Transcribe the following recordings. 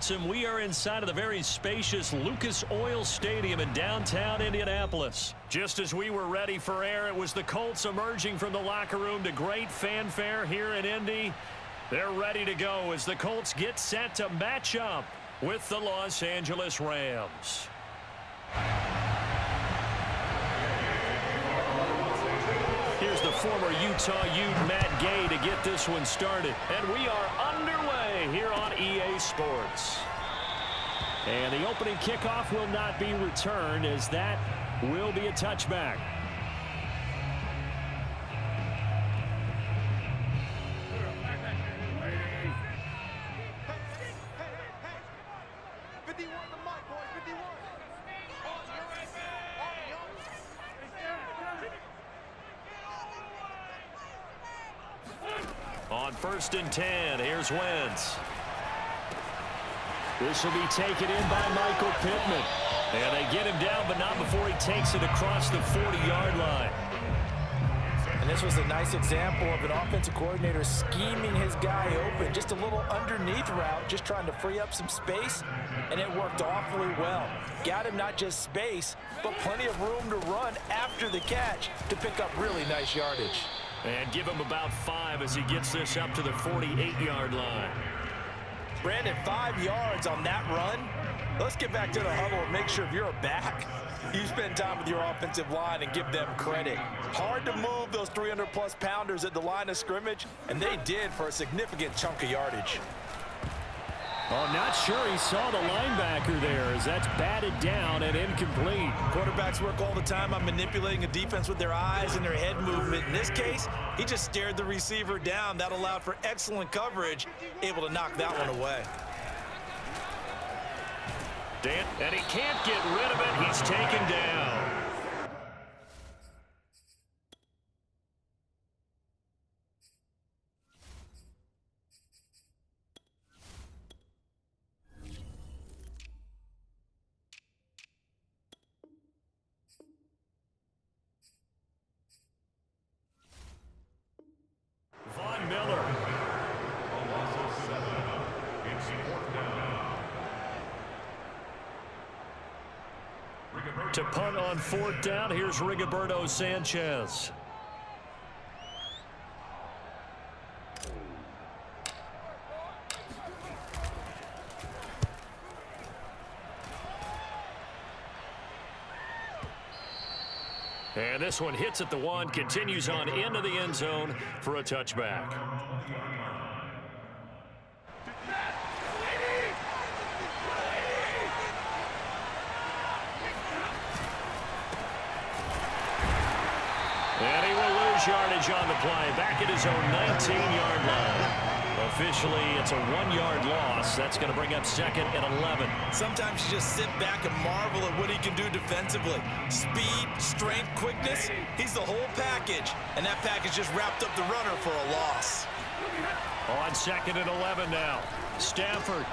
Sports, and we are inside of the very spacious Lucas Oil Stadium in downtown Indianapolis. Just as we were ready for air, it was the Colts emerging from the locker room to great fanfare here in Indy. They're ready to go as the Colts get set to match up with the Los Angeles Rams. Here's the former Utah Ute Matt Gay to get this one started. And we are underway here on EA Sports. And the opening kickoff will not be returned, as that will be a touchback. On 1st and 10, here's Wentz. This will be taken in by Michael Pittman. And they get him down, but not before he takes it across the 40-yard line. And this was a nice example of an offensive coordinator scheming his guy open. Just a little underneath route, just trying to free up some space, and it worked awfully well. Got him not just space, but plenty of room to run after the catch to pick up really nice yardage. And give him about 5 as he gets this up to the 48-yard line. Brandon, 5 yards on that run. Let's get back to the huddle and make sure if you're a back, you spend time with your offensive line and give them credit. Hard to move those 300-plus pounders at the line of scrimmage, and they did for a significant chunk of yardage. Oh, not sure he saw the linebacker there as that's batted down and incomplete. Quarterbacks work all the time on manipulating a defense with their eyes and their head movement. In this case, he just stared the receiver down. That allowed for excellent coverage, able to knock that one away. And he can't get rid of it. He's taken down. Von Miller. To punt on 4th down, here's Rigoberto Sanchez. And this one hits at the 1, continues on into the end zone for a touchback. And he will lose yardage on the play, back at his own 19-yard line. Officially, it's a 1-yard loss. That's going to bring up 2nd and 11. Sometimes you just sit back and marvel at what he can do defensively. Speed, strength, quickness, he's the whole package. And that package just wrapped up the runner for a loss. On 2nd and 11 now. Stafford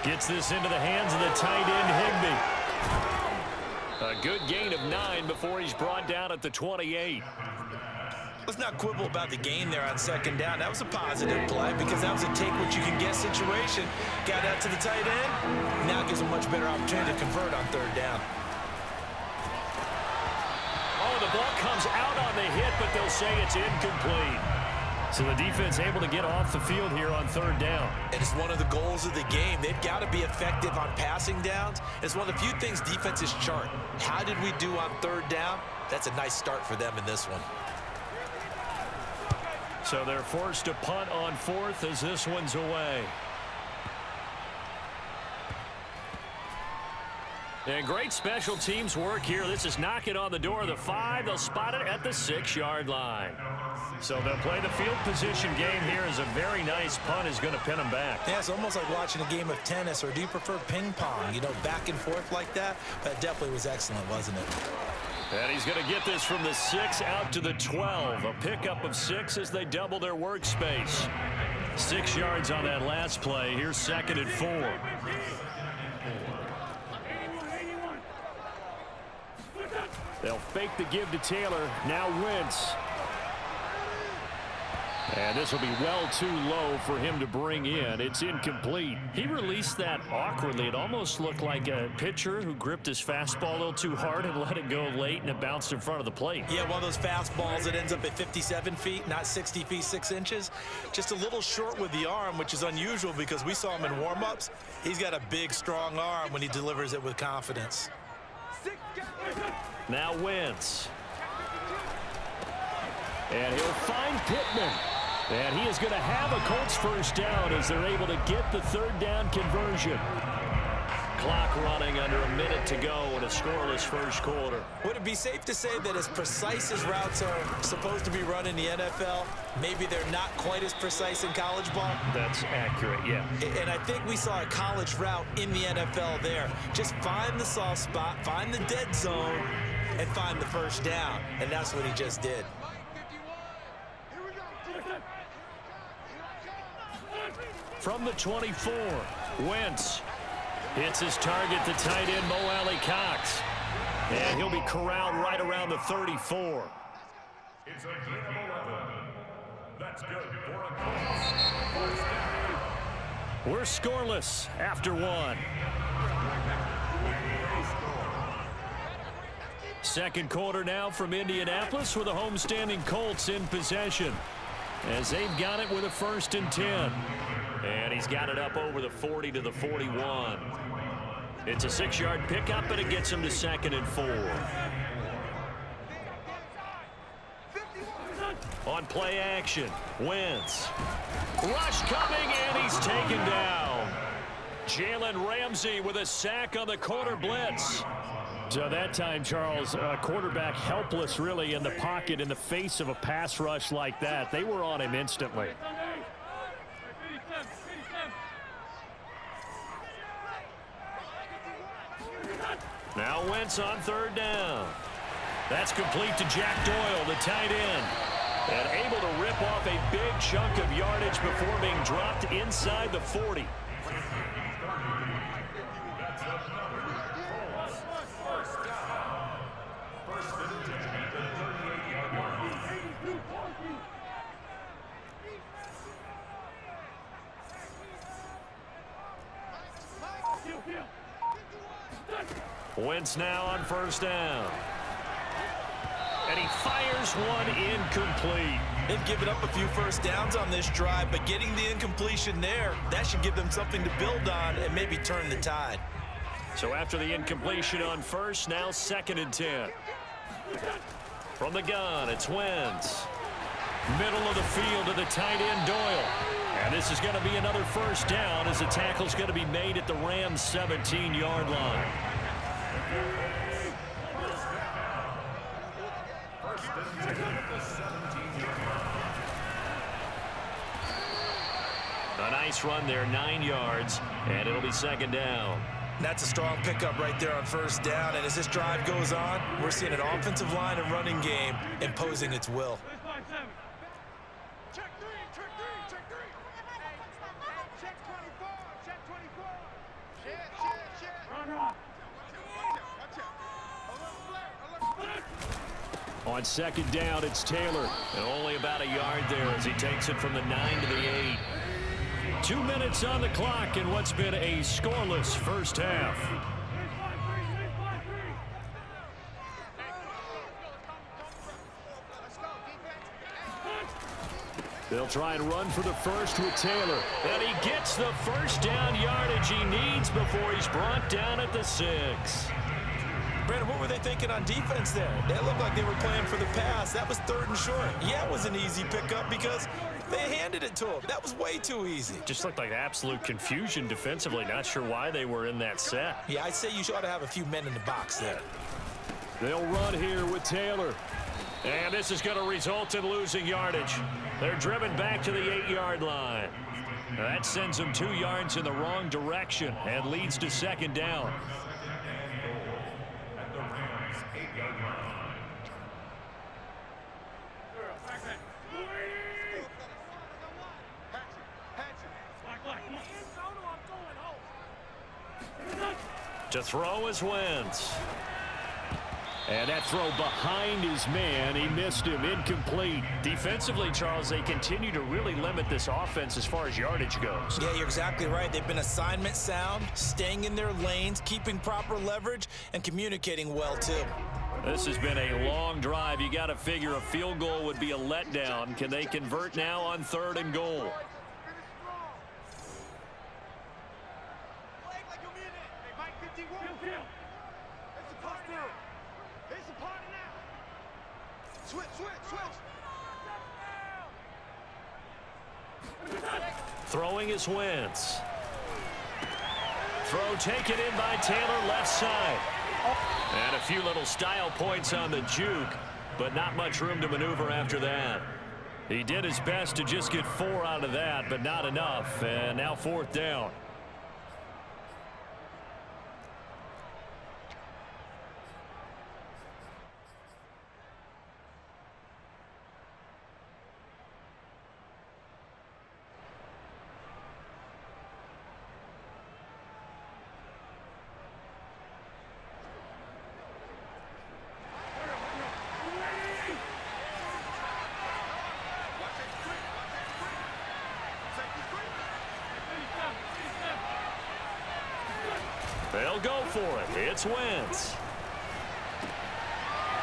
gets this into the hands of the tight end, Higbee. A good gain of 9 before he's brought down at the 28. Let's not quibble about the gain there on 2nd down. That was a positive play because that was a take-what-you-can-get situation. Got out to the tight end. Now gives a much better opportunity to convert on 3rd down. Oh, the ball comes out on the hit, but they'll say it's incomplete. So the defense able to get off the field here on 3rd down. And it's one of the goals of the game. They've got to be effective on passing downs. It's one of the few things defenses chart. How did we do on 3rd down? That's a nice start for them in this one. So they're forced to punt on 4th as this one's away. And great special teams work here. This is knocking on the door of the 5. They'll spot it at the 6-yard line. So they'll play the field position game here as a very nice punt is going to pin them back. Yeah, it's almost like watching a game of tennis, or do you prefer ping pong? You know, back and forth like that? That definitely was excellent, wasn't it? And he's going to get this from the 6 out to the 12. A pickup of 6 as they double their workspace. 6 yards on that last play. Here's 2nd and 4. They'll fake the give to Taylor. Now Wentz. And this will be well too low for him to bring in. It's incomplete. He released that awkwardly. It almost looked like a pitcher who gripped his fastball a little too hard and let it go late, and it bounced in front of the plate. Yeah, one of those fastballs that ends up at 57 feet, not 60 feet, 6 inches. Just a little short with the arm, which is unusual because we saw him in warm-ups. He's got a big, strong arm when he delivers it with confidence. Now Wentz. And he'll find Pittman. And he is going to have a Colts first down as they're able to get the third down conversion. Clock running under a minute to go in a scoreless first quarter. Would it be safe to say that as precise as routes are supposed to be run in the NFL, maybe they're not quite as precise in college ball? That's accurate, yeah. And I think we saw a college route in the NFL there. Just find the soft spot, find the dead zone, and find the first down. And that's what he just did. From the 24, Wentz hits his target, the tight end, Mo Alley Cox. And he'll be corralled right around the 34. It's a gain of 11. That's good for a Colts. We're scoreless after one. Second quarter now from Indianapolis with the homestanding Colts in possession, as they've got it with a 1st and 10. And he's got it up over the 40 to the 41. It's a 6-yard pickup, and it gets him to 2nd and 4. On play action, Wentz. Rush coming, and he's taken down. Jalen Ramsey with a sack on the corner blitz. So that time, Charles, quarterback helpless really in the pocket in the face of a pass rush like that. They were on him instantly. Now Wentz on 3rd down. That's complete to Jack Doyle, the tight end. And able to rip off a big chunk of yardage before being dropped inside the 40. Wentz now on 1st down. And he fires one incomplete. They've given up a few first downs on this drive, but getting the incompletion there, that should give them something to build on and maybe turn the tide. So after the incompletion on 1st, now 2nd and 10. From the gun, it's Wentz. Middle of the field to the tight end, Doyle. And this is going to be another 1st down as the tackle's going to be made at the Rams' 17-yard line. A nice run there, 9 yards, and it'll be 2nd down. That's a strong pickup right there on 1st down, and as this drive goes on, we're seeing an offensive line and running game imposing its will. Check 3, check 3, check 3. Check 24, check 24. Run. On 2nd down, it's Taylor. And only about a yard there as he takes it from the 9 to the 8. 2 minutes on the clock in what's been a scoreless first half. They'll try and run for the first with Taylor. And he gets the first down yardage he needs before he's brought down at the 6. Brandon, what were they thinking on defense there? They looked like they were playing for the pass. That was 3rd and short. Yeah, it was an easy pickup because they handed it to him. That was way too easy. Just looked like absolute confusion defensively. Not sure why they were in that set. Yeah, I'd say you ought to have a few men in the box there. They'll run here with Taylor. And this is going to result in losing yardage. They're driven back to the 8-yard line. Now that sends them 2 yards in the wrong direction and leads to 2nd down. To throw is Wentz. And that throw behind his man, he missed him, incomplete. Defensively, Charles, they continue to really limit this offense as far as yardage goes. Yeah, you're exactly right. They've been assignment sound, staying in their lanes, keeping proper leverage, and communicating well, too. This has been a long drive. You got to figure a field goal would be a letdown. Can they convert now on 3rd and goal? Throwing is Wentz. Throw taken in by Taylor, left side. And a few little style points on the juke, but not much room to maneuver after that. He did his best to just get 4 out of that, but not enough. And now 4th down. They'll go for it. It's Wentz.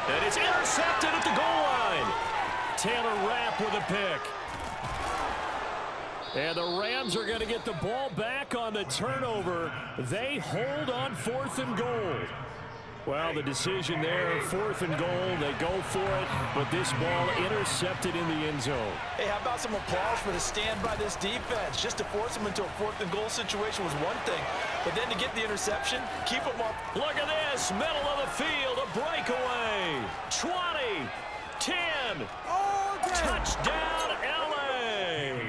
And it's intercepted at the goal line. Taylor Rapp with a pick. And the Rams are going to get the ball back on the turnover. They hold on 4th and goal. Well, the decision there, 4th and goal, they go for it, but this ball intercepted in the end zone. Hey, how about some applause for the stand by this defense? Just to force them into a 4th and goal situation was one thing, but then to get the interception, keep them up. Look at this, middle of the field, a breakaway. 20, 10, touchdown, L.A.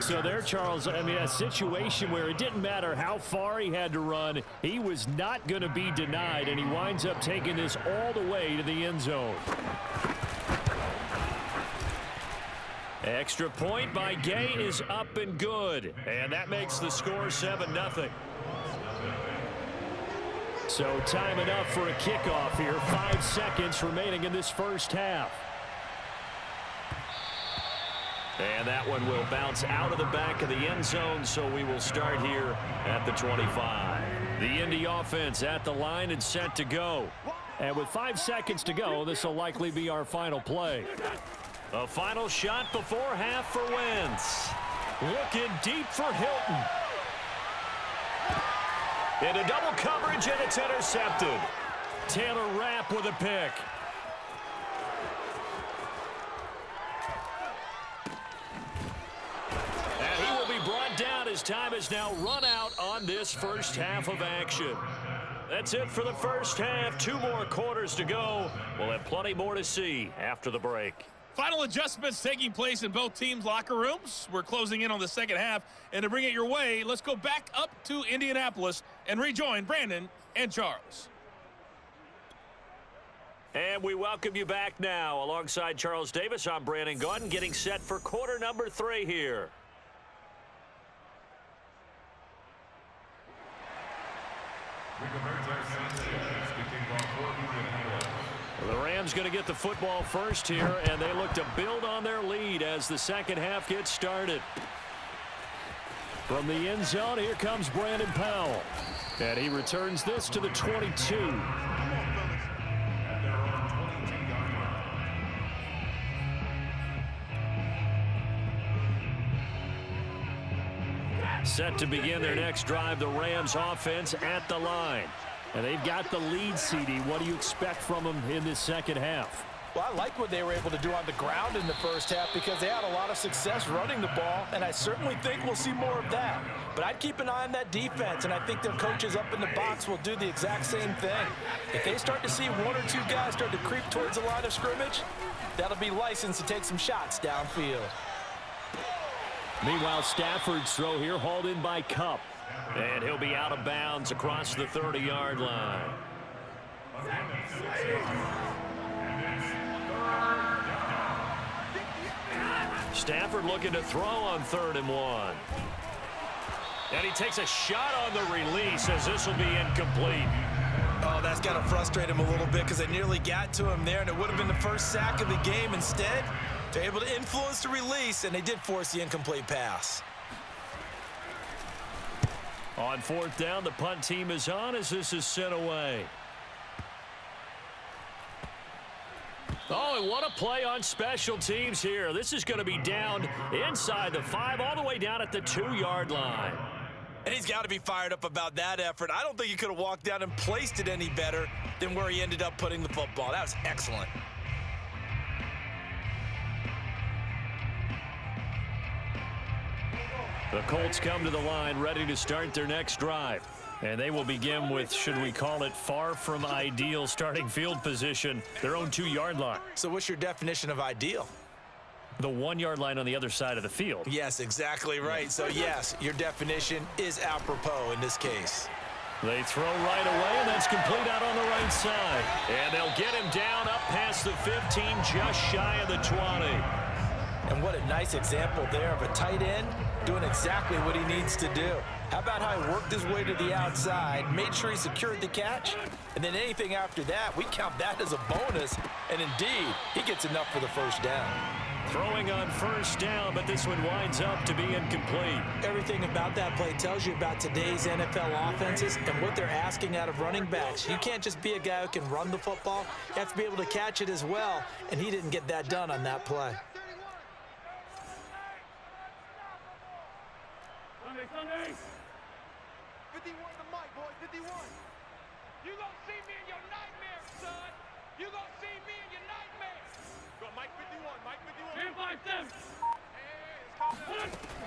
So there, Charles, I mean, a situation where it didn't matter how far he had to run, he was not going to be denied, and he winds up taking this all the way to the end zone. Extra point by Gay is up and good, and that makes the score 7-0. So time enough for a kickoff here. 5 seconds remaining in this first half. And that one will bounce out of the back of the end zone, so we will start here at the 25. The Indy offense at the line and set to go. And with 5 seconds to go, this will likely be our final play. A final shot before half for Wentz. Looking deep for Hilton. Into double coverage, and it's intercepted. Taylor Rapp with a pick. His time is now run out on this first half of action. That's it for the first half. 2 more quarters to go. We'll have plenty more to see after the break. Final adjustments taking place in both teams' locker rooms. We're closing in on the second half. And to bring it your way, let's go back up to Indianapolis and rejoin Brandon and Charles. And we welcome you back now. Alongside Charles Davis, I'm Brandon Gaudin, getting set for quarter number 3 here. The Rams going to get the football first here, and they look to build on their lead as the second half gets started. From the end zone, here comes Brandon Powell. And he returns this to the 22. Set to begin their next drive, the Rams offense at the line. And they've got the lead, CD. What do you expect from them in this second half? Well, I like what they were able to do on the ground in the first half because they had a lot of success running the ball, and I certainly think we'll see more of that. But I'd keep an eye on that defense, and I think their coaches up in the box will do the exact same thing. If they start to see 1 or 2 guys start to creep towards the line of scrimmage, that'll be licensed to take some shots downfield. Meanwhile, Stafford's throw here hauled in by Kupp. And he'll be out of bounds across the 30-yard line. Stafford looking to throw on 3rd and 1. And he takes a shot on the release as this will be incomplete. Oh, that's got to frustrate him a little bit because they nearly got to him there, and it would have been the first sack of the game. Instead, they're able to influence the release, and they did force the incomplete pass. On fourth down, the punt team is on as this is sent away. Oh, and what a play on special teams here. This is going to be down inside the 5, all the way down at the 2-yard line. And he's got to be fired up about that effort. I don't think he could have walked down and placed it any better than where he ended up putting the football. That was excellent. The Colts come to the line ready to start their next drive. And they will begin with, should we call it, far from ideal starting field position, their own 2-yard line. So what's your definition of ideal? The 1-yard line on the other side of the field. Yes, exactly right. So, yes, your definition is apropos in this case. They throw right away, and that's complete out on the right side. And they'll get him down up past the 15, just shy of the 20. And what a nice example there of a tight end doing exactly what he needs to do. How about how he worked his way to the outside, made sure he secured the catch, and then anything after that, we count that as a bonus. And indeed, he gets enough for the first down. Throwing on first down, but this one winds up to be incomplete. Everything about that play tells you about today's NFL offenses and what they're asking out of running backs. You can't just be a guy who can run the football. You have to be able to catch it as well, and he didn't get that done on that play. Sunday. 51 the mic, boys, 51. You gonna see me in your nightmares, son. You gonna see me in your nightmares. Go, Mike 51, Mike 51. 10-5-7.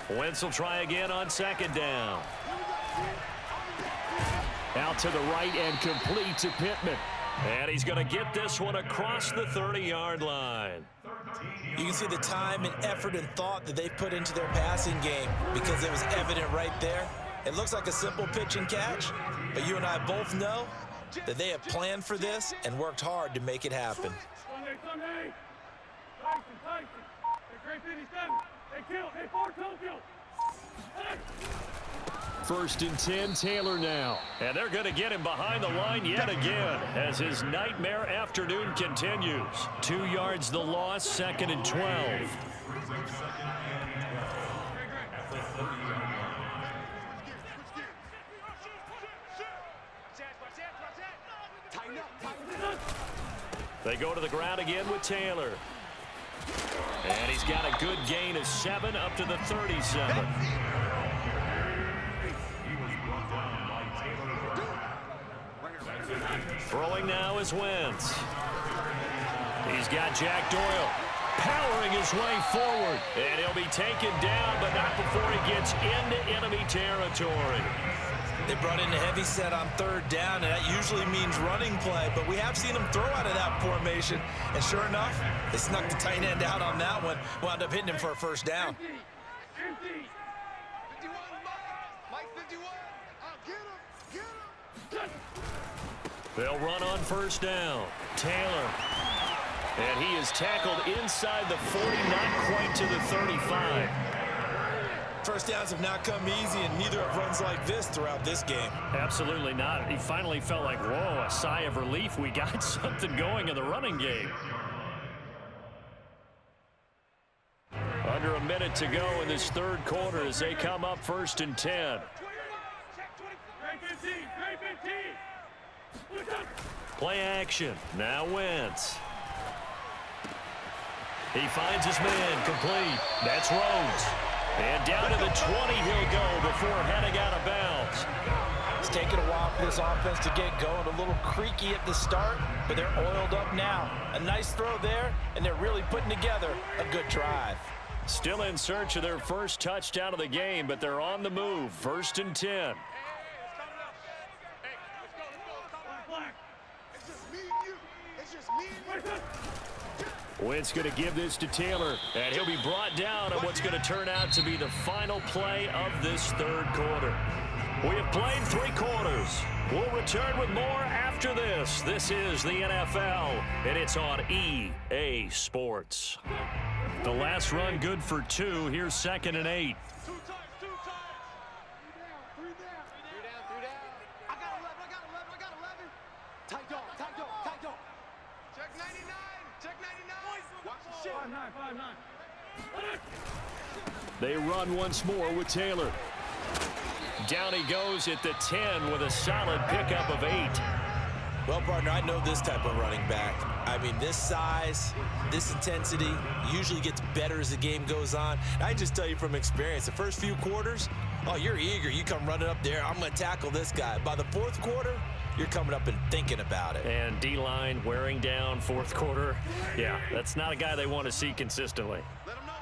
Hey, Wentz will try again on second down. Out to the right and complete to Pittman. And he's going to get this one across the 30-yard line. You can see the time and effort and thought that they put into their passing game because it was evident right there. It looks like a simple pitch and catch, but you and I both know that they have planned for this and worked hard to make it happen. Sunday. Tyson. Hey, Great 57. Hey, kill. Hey, 4 Tokyo. Hey. First and 10, Taylor now. And they're going to get him behind the line yet again as his nightmare afternoon continues. 2 yards the loss, second and 12. They go to the ground again with Taylor. And he's got a good gain of 7 up to the 37. Throwing now is Wentz. He's got Jack Doyle powering his way forward. And he'll be taken down, but not before he gets into enemy territory. They brought in a heavy set on third down, and that usually means running play, but we have seen them throw out of that formation. And sure enough, they snuck the tight end out on that one, wound up hitting him for a first down. Empty. 51 Mike 51. Get him. They'll run on first down. Taylor. And he is tackled inside the 40, not quite to the 35. First downs have not come easy, and neither have runs like this throughout this game. Absolutely not. He finally felt like, whoa, a sigh of relief. We got something going in the running game. Under a minute to go in this third quarter as they come up first and 10. Play action. Now Wentz. He finds his man complete. That's Rhodes. And down to the 20 he'll go before heading out of bounds. It's taken a while for this offense to get going. A little creaky at the start, but they're oiled up now. A nice throw there, and they're really putting together a good drive. Still in search of their first touchdown of the game, but they're on the move. First and 10. Wentz going to give this to Taylor, and he'll be brought down on what's going to turn out to be the final play of this third quarter. We have played 3 quarters. We'll return with more after this. This is the NFL, and it's on EA Sports. The last run good for 2. Here's second and 8. Two times. 3 down. I got 11. They run once more with Taylor. Down he goes at the 10 with a solid pickup of 8. Well, partner, I know this type of running back. I mean, this size, this intensity usually gets better as the game goes on. I just tell you from experience, the first few quarters, oh, you're eager. You come running up there, I'm going to tackle this guy. By the fourth quarter, you're coming up and thinking about it. And D-line wearing down fourth quarter. Yeah, that's not a guy they want to see consistently. Let him know,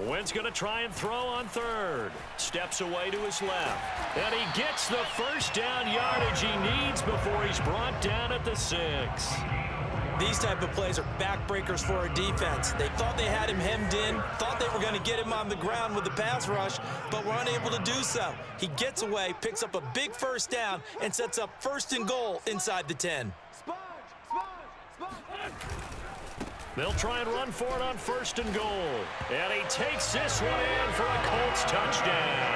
Wentz going to try and throw on third. Steps away to his left. And he gets the first down yardage he needs before he's brought down at the 6. These type of plays are backbreakers for a defense. They thought they had him hemmed in, thought they were going to get him on the ground with the pass rush, but were unable to do so. He gets away, picks up a big first down, and sets up 1st and goal inside the 10. They'll try and run for it on 1st and goal. And he takes this one in for a Colts touchdown.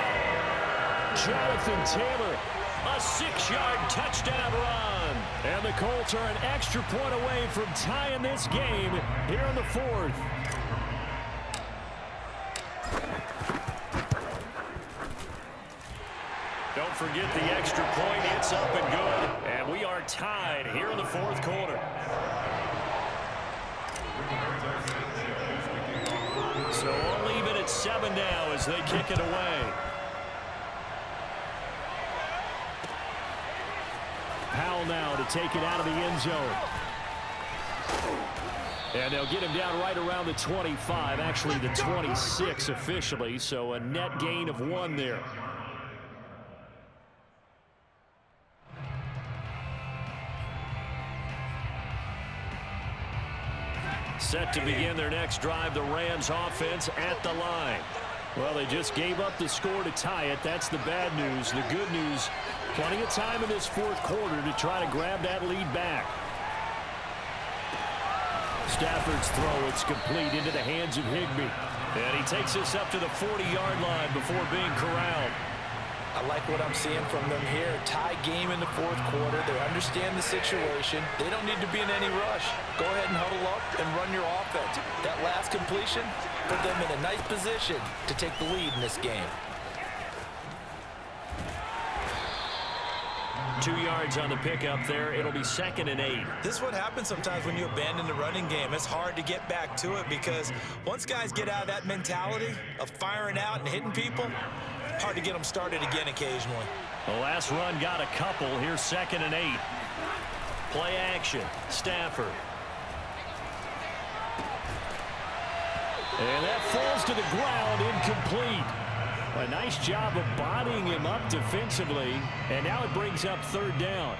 Jonathan Taylor, a 6-yard touchdown run. And the Colts are an extra point away from tying this game here in the 4th. Don't forget the extra point. It's up and good. And we are tied here in the 4th quarter. So we'll leave it at 7 now as they kick it away. Powell now to take it out of the end zone. And they'll get him down right around the 25, actually the 26 officially, so a net gain of 1 there. Set to begin their next drive, the Rams offense at the line. Well, they just gave up the score to tie it. That's the bad news. The good news, plenty of time in this 4th quarter to try to grab that lead back. Stafford's throw, it's complete into the hands of Higbee. And he takes this up to the 40-yard line before being corralled. I like what I'm seeing from them here. Tie game in the 4th quarter. They understand the situation. They don't need to be in any rush. Go ahead and huddle up and run your offense. That last completion put them in a nice position to take the lead in this game. 2 yards on the pickup there. It'll be 2nd and 8. This is what happens sometimes when you abandon the running game. It's hard to get back to it because once guys get out of that mentality of firing out and hitting people, hard to get them started again occasionally. The last run got a couple. Here's 2nd and 8. Play action. Stafford. And that falls to the ground, incomplete. A nice job of bodying him up defensively. And now it brings up 3rd down.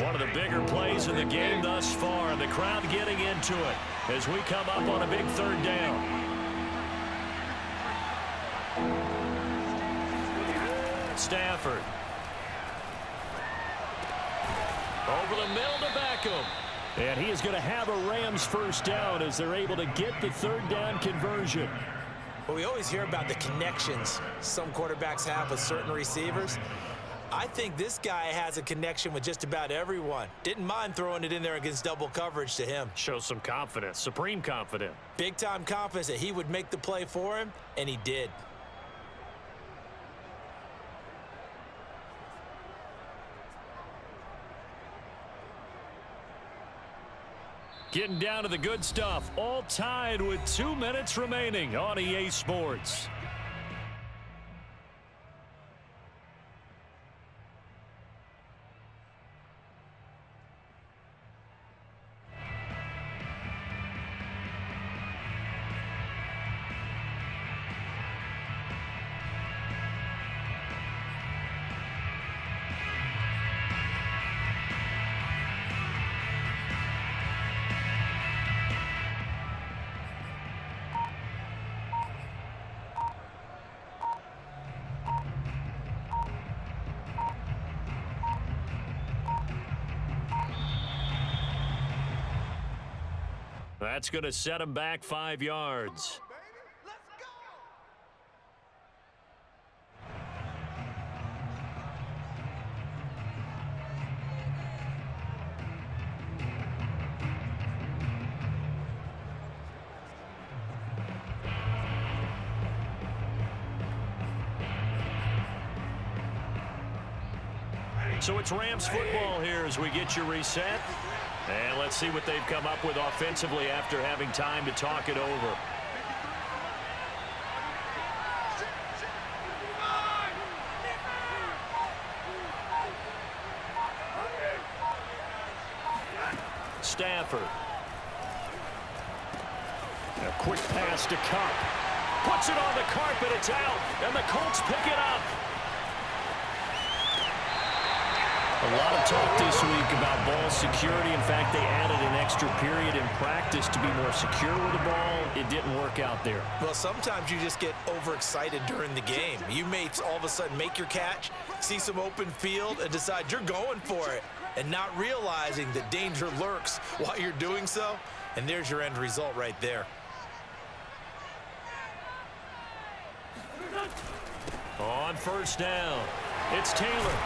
One of the bigger plays in the game thus far. The crowd getting into it as we come up on a big 3rd down. Stafford. Over the middle to Beckham. And he is going to have a Rams first down as they're able to get the 3rd down conversion. Well, we always hear about the connections some quarterbacks have with certain receivers. I think this guy has a connection with just about everyone. Didn't mind throwing it in there against double coverage to him. Shows some confidence, supreme confidence. Big-time confidence that he would make the play for him, and he did. Getting down to the good stuff. All tied with 2 minutes remaining on EA Sports. That's going to set him back 5 yards. So it's Rams football here as we get you reset. And let's see what they've come up with offensively after having time to talk it over. Stafford. A quick pass to Cup. Puts it on the carpet. It's out. And the Colts pick it up. A lot of talk this week about ball security. In fact, they added an extra period in practice to be more secure with the ball. It didn't work out there. Well, sometimes you just get overexcited during the game. You may all of a sudden make your catch, see some open field, and decide you're going for it, and not realizing that danger lurks while you're doing so. And there's your end result right there. On first down, it's Taylor.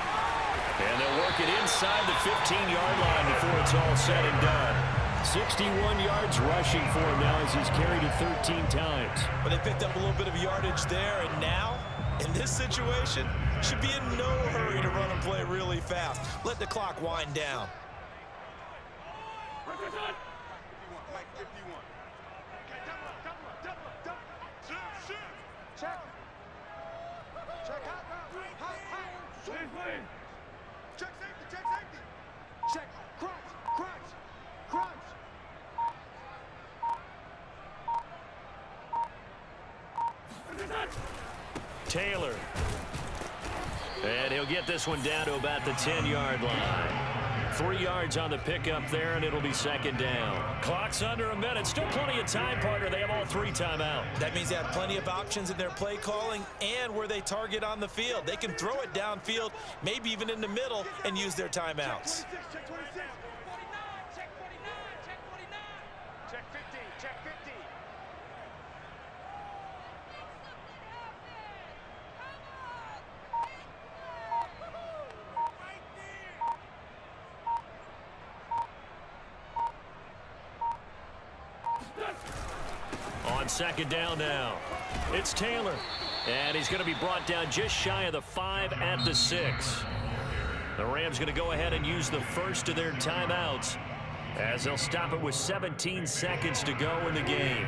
And they'll work it inside the 15-yard line before it's all said and done. 61 yards rushing for him now as he's carried it 13 times. But they picked up a little bit of yardage there, and now, in this situation, should be in no hurry to run and play really fast. Let the clock wind down. Check safety, check safety. Check, crunch. Taylor. And he'll get this one down to about the 10-yard line. 3 yards on the pickup there, and it'll be second down. Clock's under a minute. Still plenty of time, partner. They have all 3 timeouts. That means they have plenty of options in their play calling and where they target on the field. They can throw it downfield, maybe even in the middle, and use their timeouts. Check 26, check 49, check 49, check 49. Check 50, check 50. On second down now, it's Taylor. And he's going to be brought down just shy of the 5 at the 6. The Rams going to go ahead and use the first of their timeouts as they'll stop it with 17 seconds to go in the game.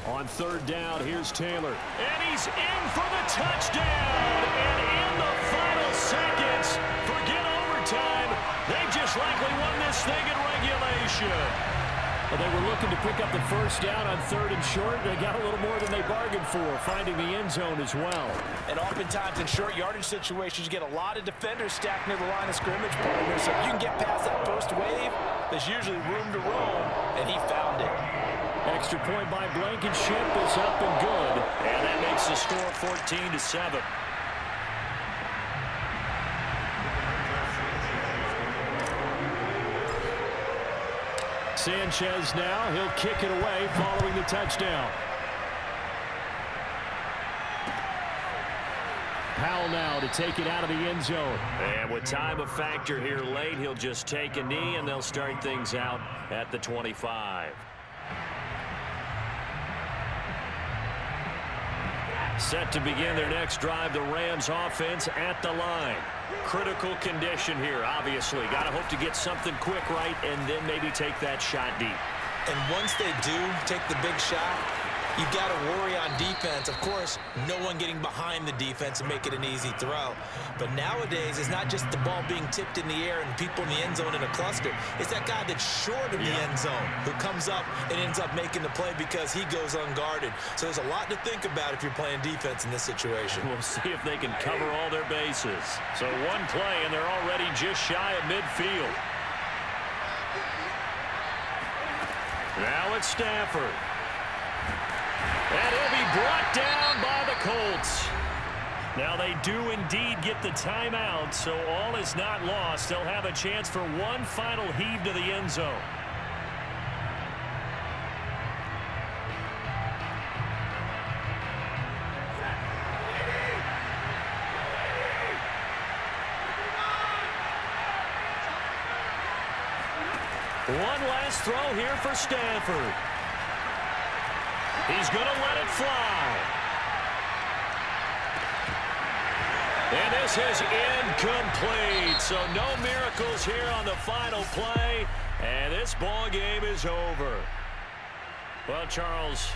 On third down, here's Taylor. And he's in for the touchdown. And in the final seconds, forget overtime. They just likely won this thing in regulation. Well, they were looking to pick up the first down on 3rd and short. They got a little more than they bargained for, finding the end zone as well. And oftentimes in short yardage situations, you get a lot of defenders stacked near the line of scrimmage, partner. So if you can get past that first wave, there's usually room to roam, and he found it. Extra point by Blankenship is up and good. And that makes the score 14-7. Sanchez now, he'll kick it away following the touchdown. Powell now to take it out of the end zone. And with time a factor here late, he'll just take a knee and they'll start things out at the 25. Set to begin their next drive, the Rams offense at the line. Critical condition here, obviously. Got to hope to get something quick right and then maybe take that shot deep. And once they do take the big shot, you've got to worry on defense. Of course, no one getting behind the defense and make it an easy throw. But nowadays, it's not just the ball being tipped in the air and people in the end zone in a cluster. It's that guy that's short of the end zone who comes up and ends up making the play because he goes unguarded. So there's a lot to think about if you're playing defense in this situation. We'll see if they can cover all their bases. So one play, and they're already just shy of midfield. Now it's Stafford. And he'll be brought down by the Colts. Now they do indeed get the timeout, so all is not lost. They'll have a chance for one final heave to the end zone. One last throw here for Stanford. He's going to let it fly. And this is incomplete. So no miracles here on the final play. And this ball game is over. Well, Charles...